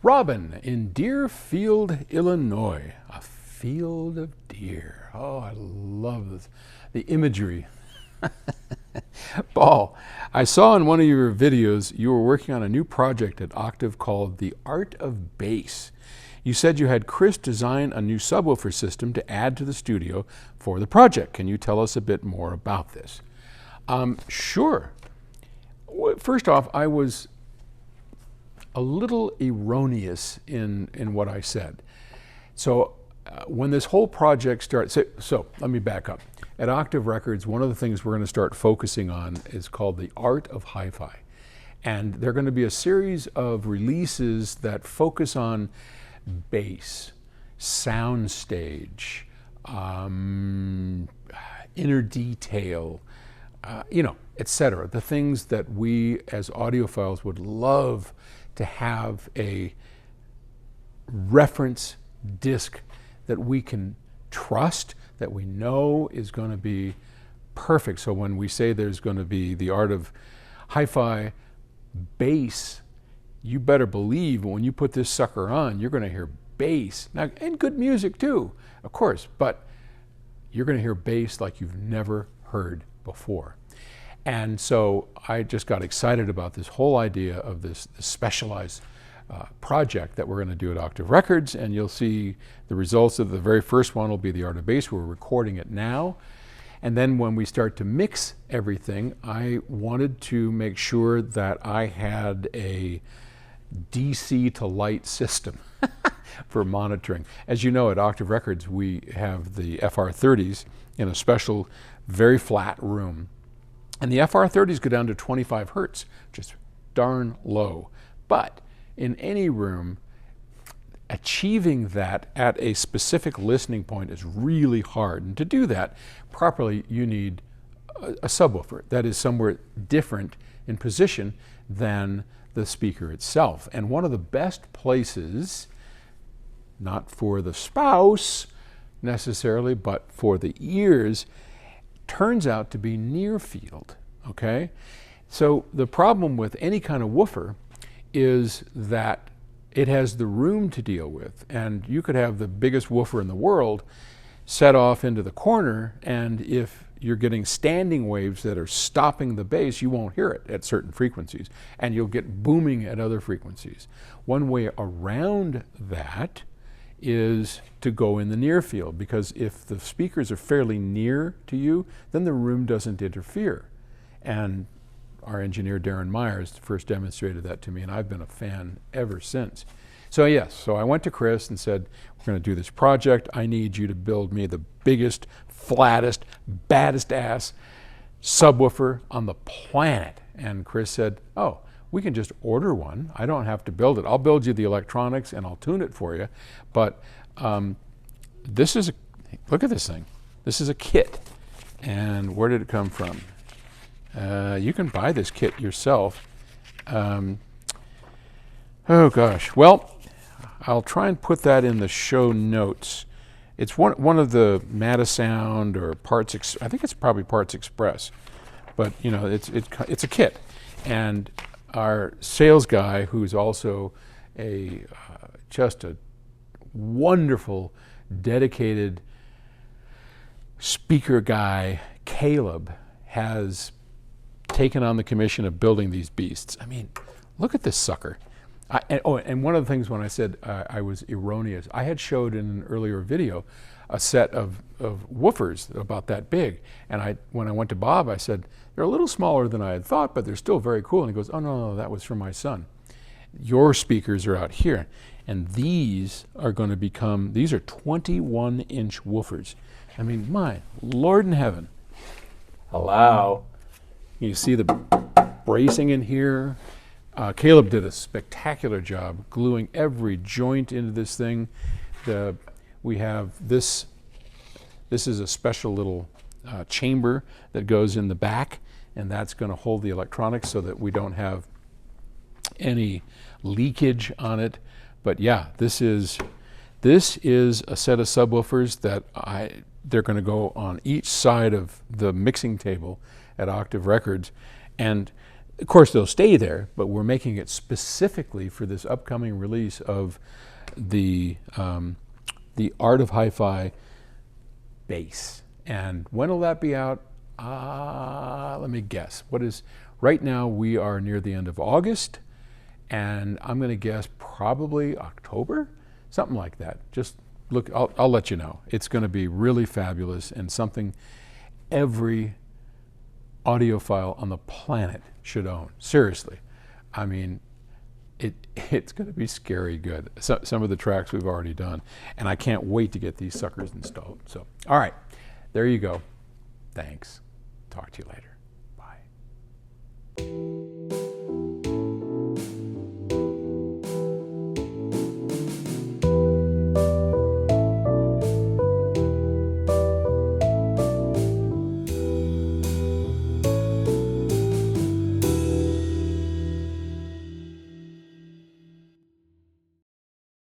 Robin in Deerfield, Illinois. A field of deer. Oh, I love this. The imagery. Paul, I saw in one of your videos you were working on a new project at Octave called The Art of Bass. You said you had Chris design a new subwoofer system to add to the studio for the project. Can you tell us a bit more about this? Sure. First off, I was a little erroneous in what I said. So when this whole project starts, so let me back up. At Octave Records, one of the things we're going to start focusing on is called the art of hi-fi. And there are going to be a series of releases that focus on bass, soundstage, inner detail, etc. The things that we as audiophiles would love to have a reference disc that we can trust, that we know is going to be perfect. So when we say there's going to be the art of hi-fi bass, you better believe when you put this sucker on, you're going to hear bass. Now, and good music too, of course, but you're going to hear bass like you've never heard before. And so I just got excited about this whole idea of this specialized project that we're going to do at Octave Records, and you'll see the results of the very first one will be the Art of Bass. We're recording it now. And then when we start to mix everything, I wanted to make sure that I had a DC to light system for monitoring. As you know, at Octave Records, we have the FR30s in a special, very flat room. And the FR30s go down to 25 hertz, which is darn low. But in any room, achieving that at a specific listening point is really hard. And to do that properly, you need a subwoofer that is somewhere different in position than the speaker itself. And one of the best places, not for the spouse necessarily, but for the ears, turns out to be near field, okay? So the problem with any kind of woofer is that it has the room to deal with, and you could have the biggest woofer in the world set off into the corner, and if you're getting standing waves that are stopping the bass, you won't hear it at certain frequencies, and you'll get booming at other frequencies. One way around that is to go in the near field, because if the speakers are fairly near to you, then the room doesn't interfere. And our engineer Darren Myers first demonstrated that to me, and I've been a fan ever since. So yes, so I went to Chris and said, we're going to do this project. I need you to build me the biggest, flattest, baddest ass subwoofer on the planet. And Chris said, oh, we can just order one. I don't have to build it. I'll build you the electronics and I'll tune it for you. But this is, look at this thing. This is a kit. And where did it come from? You can buy this kit yourself. Oh gosh. Well, I'll try and put that in the show notes. It's one of the Matasound or Parts. I think it's probably Parts Express, but you know, it's a kit. And our sales guy, who's also just a wonderful, dedicated speaker guy, Caleb, has taken on the commission of building these beasts. I mean, look at this sucker. And one of the things when I said I was erroneous, I had showed in an earlier video a set of woofers about that big. And when I went to Bob, I said, they're a little smaller than I had thought, but they're still very cool. And he goes, oh, no, that was for my son. Your speakers are out here. And these are going to become, these are 21-inch woofers. I mean, my Lord in heaven. Hello. You see the bracing in here? Caleb did a spectacular job gluing every joint into this thing. We have this is a special little chamber that goes in the back, and that's going to hold the electronics so that we don't have any leakage on it. But yeah, this is a set of subwoofers that they're going to go on each side of the mixing table at Octave Records. And Of course, they'll stay there, but we're making it specifically for this upcoming release of the Art of Hi-Fi bass. And when will that be out? Let me guess. Right now we are near the end of August, and I'm going to guess probably October, something like that. Just look, I'll let you know. It's going to be really fabulous and something every audiophile on the planet should own. Seriously. I mean, it's going to be scary good. Some of the tracks we've already done, and I can't wait to get these suckers installed. So, all right, there you go. Thanks. Talk to you later.